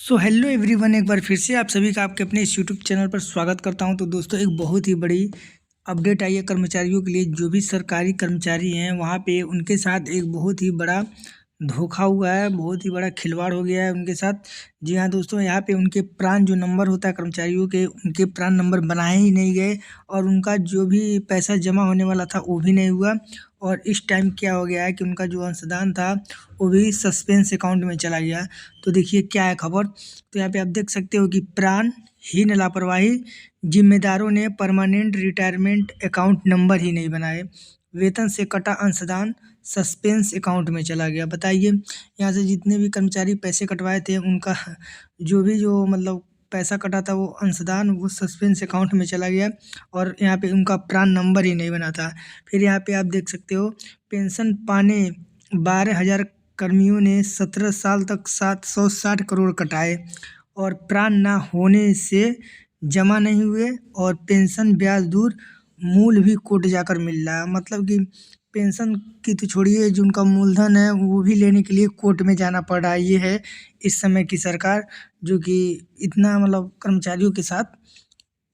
So hello everyone, एक बार फिर से आप सभी का आपके अपने इस यूट्यूब चैनल पर स्वागत करता हूं। तो दोस्तों, एक बहुत ही बड़ी अपडेट आई है कर्मचारियों के लिए। जो भी सरकारी कर्मचारी हैं वहां पे उनके साथ एक बहुत ही बड़ा धोखा हुआ है, बहुत ही बड़ा खिलवाड़ हो गया है उनके साथ। जी हाँ दोस्तों, यहाँ पे उनके प्राण जो नंबर होता है कर्मचारियों के, उनके प्राण नंबर बनाए ही नहीं गए और उनका जो भी पैसा जमा होने वाला था वो भी नहीं हुआ। और इस टाइम क्या हो गया है कि उनका जो अंशदान था वो भी सस्पेंस अकाउंट में चला गया। तो देखिए क्या है खबर। तो यहाँ पे आप देख सकते हो कि प्राणहीन लापरवाही, जिम्मेदारों ने परमानेंट रिटायरमेंट अकाउंट नंबर ही नहीं बनाए, वेतन से कटा अंशदान सस्पेंस अकाउंट में चला गया। बताइए, यहाँ से जितने भी कर्मचारी पैसे कटवाए थे उनका जो मतलब पैसा कटा था वो अंशदान वो सस्पेंस अकाउंट में चला गया और यहाँ पे उनका प्राण नंबर ही नहीं बना था। फिर यहाँ पे आप देख सकते हो, पेंशन पाने 12,000 कर्मियों ने 17 साल तक 760 करोड़ कटाए और प्राण ना होने से जमा नहीं हुए और पेंशन ब्याज दूर, मूल भी कोर्ट जाकर मिल रहा है। मतलब कि पेंशन की तो छोड़िए, जो उनका मूलधन है वो भी लेने के लिए कोर्ट में जाना पड़ रहा है। ये है इस समय की सरकार, जो कि इतना मतलब कर्मचारियों के साथ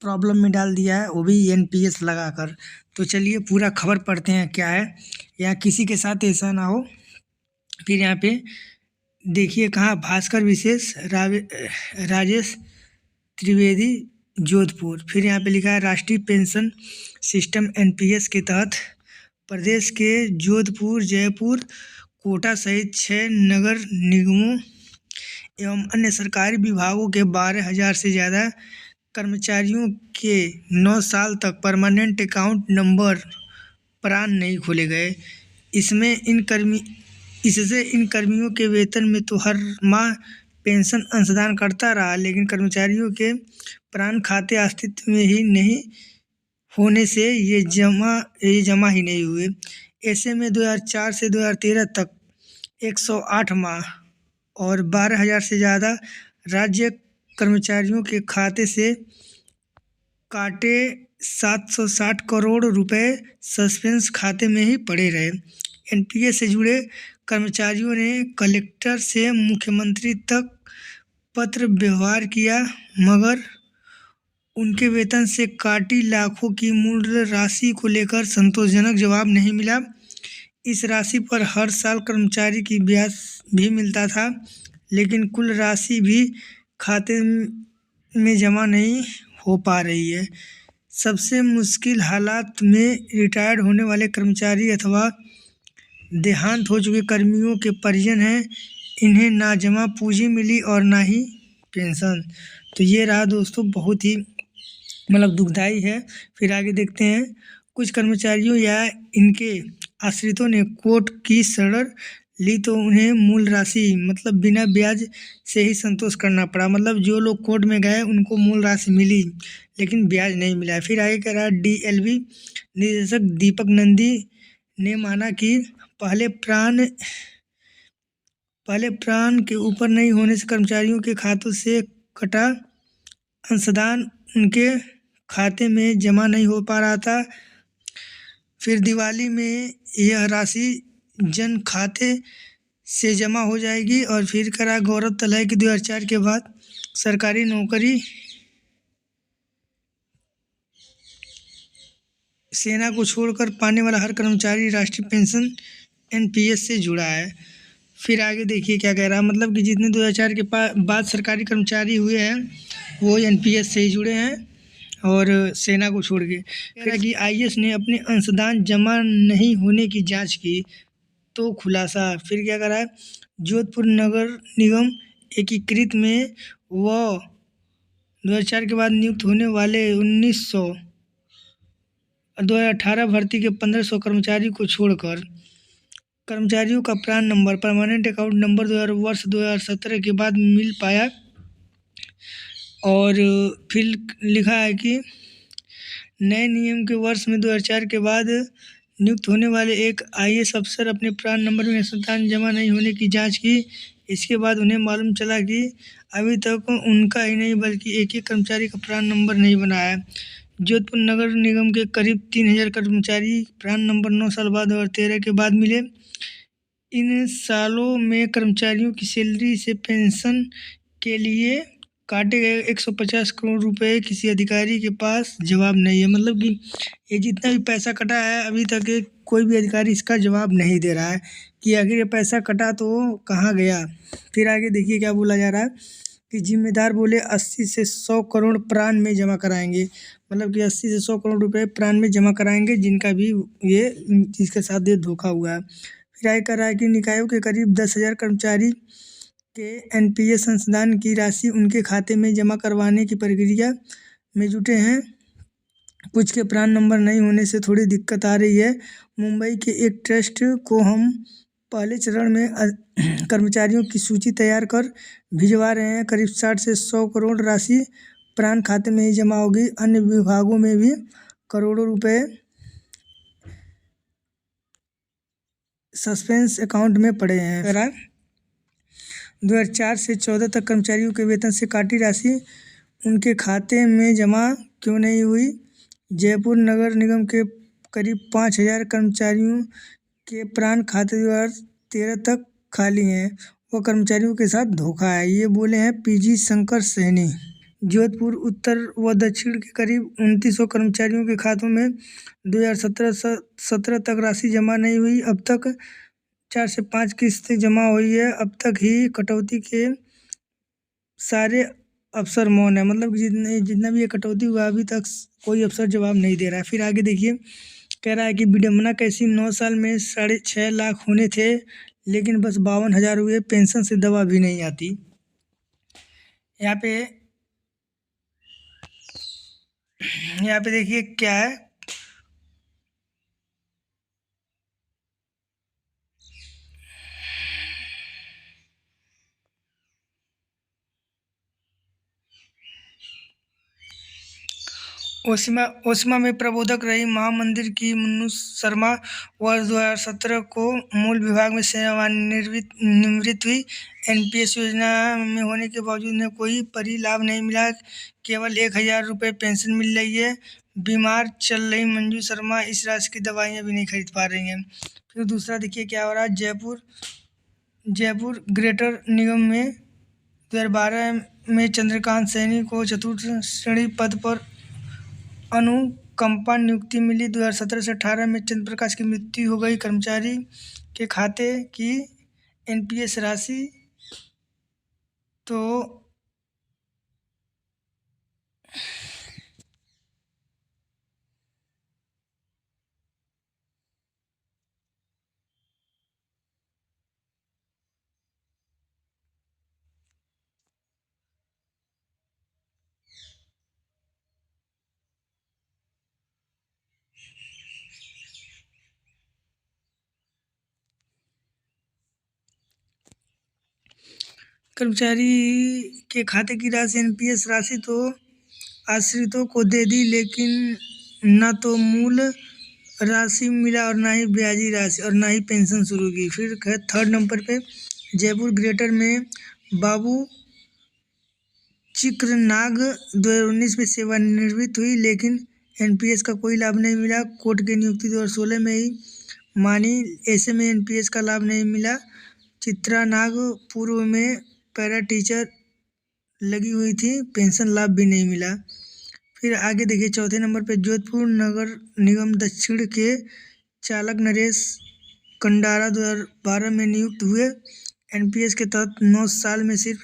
प्रॉब्लम में डाल दिया है, वो भी एनपीएस लगाकर। तो चलिए पूरा खबर पढ़ते हैं क्या है, या किसी के साथ ऐसा ना हो। फिर यहाँ पे देखिए कहाँ, भास्कर विशेष राजेश त्रिवेदी जोधपुर। फिर यहाँ पे लिखा है, राष्ट्रीय पेंशन सिस्टम एनपीएस के तहत प्रदेश के जोधपुर, जयपुर, कोटा सहित 6 नगर निगमों एवं अन्य सरकारी विभागों के 12,000 से ज़्यादा कर्मचारियों के 9 साल तक परमानेंट अकाउंट नंबर प्राण नहीं खोले गए। इससे इन कर्मियों के वेतन में तो हर माह पेंशन अंशदान करता रहा, लेकिन कर्मचारियों के प्राण खाते अस्तित्व में ही नहीं होने से ये जमा ही नहीं हुए। ऐसे में 2004 से 2013 तक 108 माह और 12,000 से ज़्यादा राज्य कर्मचारियों के खाते से काटे 760 करोड़ रुपए सस्पेंस खाते में ही पड़े रहे। एनपीएस से जुड़े कर्मचारियों ने कलेक्टर से मुख्यमंत्री तक पत्र व्यवहार किया, मगर उनके वेतन से काटी लाखों की मूल राशि को लेकर संतोषजनक जवाब नहीं मिला। इस राशि पर हर साल कर्मचारी की ब्याज भी मिलता था, लेकिन कुल राशि भी खाते में जमा नहीं हो पा रही है। सबसे मुश्किल हालात में रिटायर्ड होने वाले कर्मचारी अथवा देहांत हो चुके कर्मियों के परिजन हैं। इन्हें ना जमा पूंजी मिली और ना ही पेंशन। तो ये रहा दोस्तों, बहुत ही मतलब दुखदाई है। फिर आगे देखते हैं, कुछ कर्मचारियों या इनके आश्रितों ने कोर्ट की शरण ली तो उन्हें मूल राशि मतलब बिना ब्याज से ही संतोष करना पड़ा। मतलब जो लोग कोर्ट में गए उनको मूल राशि मिली लेकिन ब्याज नहीं मिला। फिर आगे कह रहा है, डीएलवी निदेशक दीपक नंदी ने माना कि पहले प्राण के ऊपर नहीं होने से कर्मचारियों के खातों से कटा अंशदान उनके खाते में जमा नहीं हो पा रहा था। फिर दिवाली में यह राशि जन खाते से जमा हो जाएगी। और फिर करा, गौरव तलब है कि 2004 के बाद सरकारी नौकरी सेना को छोड़कर पाने वाला हर कर्मचारी राष्ट्रीय पेंशन एनपीएस से जुड़ा है। फिर आगे देखिए क्या कह रहा है, मतलब कि जितने 2004 के बाद सरकारी कर्मचारी हुए हैं वो एनपीएस से ही जुड़े हैं और सेना को छोड़ के। कह रहा कि आईएएस ने अपने अंशदान जमा नहीं होने की जांच की तो खुलासा। फिर क्या करा है, जोधपुर नगर निगम एकीकृत में वह 2004 के बाद नियुक्त होने वाले 2018 भर्ती के 1500 कर्मचारी को छोड़कर कर्मचारियों का प्राण नंबर परमानेंट अकाउंट नंबर वर्ष 2017 के बाद मिल पाया। और फिर लिखा है कि नए नियम के वर्ष में 2004 के बाद नियुक्त होने वाले एक आईएएस अफसर अपने प्राण नंबर में अंशदान जमा नहीं होने की जांच की। इसके बाद उन्हें मालूम चला कि अभी तक उनका ही नहीं बल्कि एक ही कर्मचारी का प्राण नंबर नहीं बना है। जोधपुर नगर निगम के करीब 3,000 कर्मचारी प्राण नंबर 9 साल बाद 2013 के बाद मिले। इन सालों में कर्मचारियों की सैलरी से पेंशन के लिए काटे गए 150 करोड़ रुपए किसी अधिकारी के पास जवाब नहीं है। मतलब कि ये जितना भी पैसा कटा है अभी तक कोई भी अधिकारी इसका जवाब नहीं दे रहा है कि आखिर ये पैसा कटा तो कहाँ गया। फिर आगे देखिए क्या बोला जा रहा है कि जिम्मेदार बोले 80 से 100 करोड़ प्राण में जमा कराएंगे। मतलब कि 80 से 100 करोड़ रुपए प्राण में जमा कराएंगे जिनका भी ये जिसके साथ ये धोखा हुआ है। फिर आगे कर रहा है कि निकायों के करीब 10,000 कर्मचारी के एनपीएस अंशदान की राशि उनके खाते में जमा करवाने की प्रक्रिया में जुटे हैं। कुछ के प्राण नंबर नहीं होने से थोड़ी दिक्कत आ रही है। मुंबई के एक ट्रस्ट को हम पहले चरण में कर्मचारियों की सूची तैयार कर भिजवा रहे हैं। करीब 60 से 100 करोड़ राशि प्राण खाते में ही जमा होगी। अन्य विभागों में भी करोड़ों रुपए सस्पेंस अकाउंट में पड़े हैं। 2004 से 14 तक कर्मचारियों के वेतन से काटी राशि उनके खाते में जमा क्यों नहीं हुई। जयपुर नगर निगम के करीब 5,000 कर्मचारियों के प्राण खाते 2013 तक खाली हैं। वो कर्मचारियों के साथ धोखा है, ये बोले हैं पीजी शंकर सैनी। जोधपुर उत्तर व दक्षिण के करीब 2900 कर्मचारियों के खातों में 2017 तक राशि जमा नहीं हुई। अब तक 4 से 5 किस्तें जमा हुई है। अब तक ही कटौती के सारे अफसर मौन है। मतलब जितना भी ये कटौती हुआ अभी तक कोई अफसर जवाब नहीं दे रहा है। फिर आगे देखिए कह रहा है कि विडम्बना कैसी, 9 साल में 6.5 लाख होने थे लेकिन बस 52,000 हुए। पेंशन से दवा भी नहीं आती। यहाँ पे देखिए क्या है, ओसिमा में प्रबोधक रही महामंदिर की मुन्नू शर्मा वर्ष 2017 को मूल विभाग में सेवानिवृत्त हुई। एनपीएस योजना में होने के बावजूद उन्हें कोई परिलाभ नहीं मिला, केवल 1,000 रुपये पेंशन मिल रही है। बीमार चल रही मंजू शर्मा इस राशि की दवाइयाँ भी नहीं खरीद पा रही हैं। फिर दूसरा देखिए क्या हो रहा है, जयपुर ग्रेटर निगम में 2012 में चंद्रकांत सैनी को चतुर्थ श्रेणी पद पर अनुकंपा नियुक्ति मिली। 2017 से 18 में चंद्र प्रकाश की मृत्यु हो गई। कर्मचारी के खाते की एनपीएस राशि तो कर्मचारी के खाते की राशि एनपीएस राशि तो आश्रितों को दे दी, लेकिन न तो मूल राशि मिला और ना ही ब्याजी राशि और ना ही पेंशन शुरू की। फिर 3rd नंबर पे जयपुर ग्रेटर में बाबू चिक्रनाग 2019 में सेवानिवृत्त हुई, लेकिन एनपीएस का कोई लाभ नहीं मिला। कोर्ट की नियुक्ति 2016 में ही मानी, ऐसे में एनपीएस का लाभ नहीं मिला। चित्रा नाग पूर्व में पैरा टीचर लगी हुई थी, पेंशन लाभ भी नहीं मिला। फिर आगे देखिए 4थे नंबर पे जोधपुर नगर निगम दक्षिण के चालक नरेश कंडारा 2012 में नियुक्त हुए। एनपीएस के तहत 9 साल में सिर्फ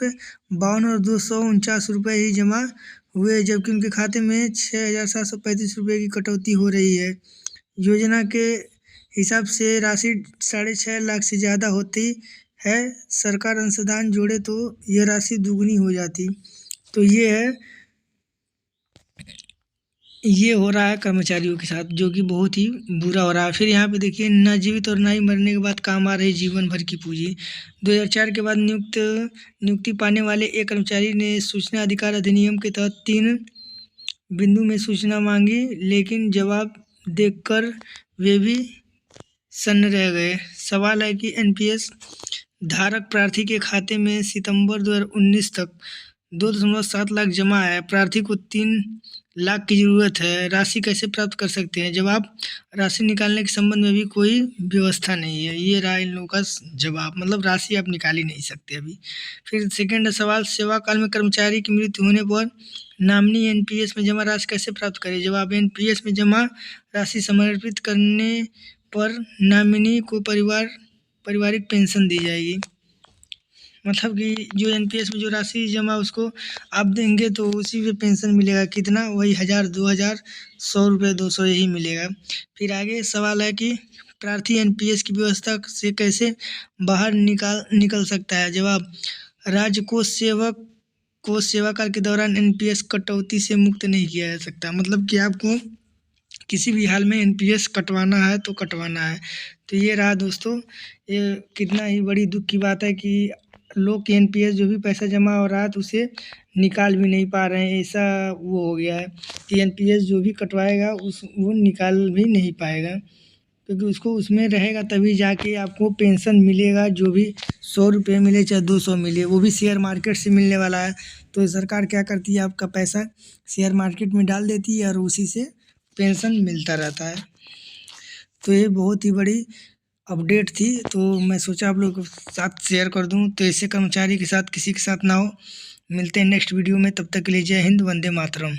52,249 रुपये ही जमा हुए, जबकि उनके खाते में 6,735 रुपये की कटौती हो रही है। योजना के हिसाब से राशि 6.5 लाख से ज़्यादा होती है। सरकार अंशदान जोड़े तो यह राशि दुगनी हो जाती। तो ये हो रहा है कर्मचारियों के साथ, जो कि बहुत ही बुरा हो रहा है। फिर यहाँ पे देखिए न जीवित और न ही मरने के बाद काम आ रही जीवन भर की पूंजी। 2004 के बाद नियुक्ति पाने वाले एक कर्मचारी ने सूचना अधिकार अधिनियम के तहत 3 बिंदु में सूचना मांगी, लेकिन जवाब देखकर वे भी सन्न रह गए। सवाल है कि एनपीएस धारक प्रार्थी के खाते में सितंबर 2019 तक 2.7 लाख जमा है, प्रार्थी को 3 लाख की ज़रूरत है, राशि कैसे प्राप्त कर सकते हैं? जवाब, राशि निकालने के संबंध में भी कोई व्यवस्था नहीं है। ये रहा इन लोगों का जवाब, मतलब राशि आप निकाल ही नहीं सकते अभी। फिर सेकंड सवाल, सेवा काल में कर्मचारी की मृत्यु होने पर नामिनी एनपीएस में जमा राशि कैसे प्राप्त करें? जवाब, एनपीएस में जमा राशि समर्पित करने पर नामिनी को पारिवारिक पेंशन दी जाएगी। मतलब कि जो एनपीएस में जो राशि जमा उसको आप देंगे तो उसी पे पेंशन मिलेगा। कितना? वही 1000, 2000, 100 रुपये, 200 यही मिलेगा। फिर आगे सवाल है कि प्रार्थी एनपीएस की व्यवस्था से कैसे बाहर निकल सकता है? जवाब, राज्य को सेवा काल के दौरान एनपीएस कटौती से मुक्त नहीं किया जा सकता। मतलब कि आपको किसी भी हाल में एनपीएस कटवाना है तो कटवाना है। तो ये रहा दोस्तों, ये कितना ही बड़ी दुख की बात है कि लोग के एनपीएस जो भी पैसा जमा हो रहा है तो उसे निकाल भी नहीं पा रहे हैं। ऐसा वो हो गया है कि एनपीएस जो भी कटवाएगा वो निकाल भी नहीं पाएगा, क्योंकि उसको उसमें रहेगा तभी जाके आपको पेंशन मिलेगा। जो भी 100 रुपये मिले चाहे 200 मिले, वो भी शेयर मार्केट से मिलने वाला है। तो सरकार क्या करती है, आपका पैसा शेयर मार्केट में डाल देती है और उसी से पेंशन मिलता रहता है। तो ये बहुत ही बड़ी अपडेट थी, तो मैं सोचा आप लोगों के साथ शेयर कर दूं। तो ऐसे कर्मचारी के साथ किसी के साथ ना हो। मिलते हैं नेक्स्ट वीडियो में, तब तक के लिए जय हिंद, वंदे मातरम।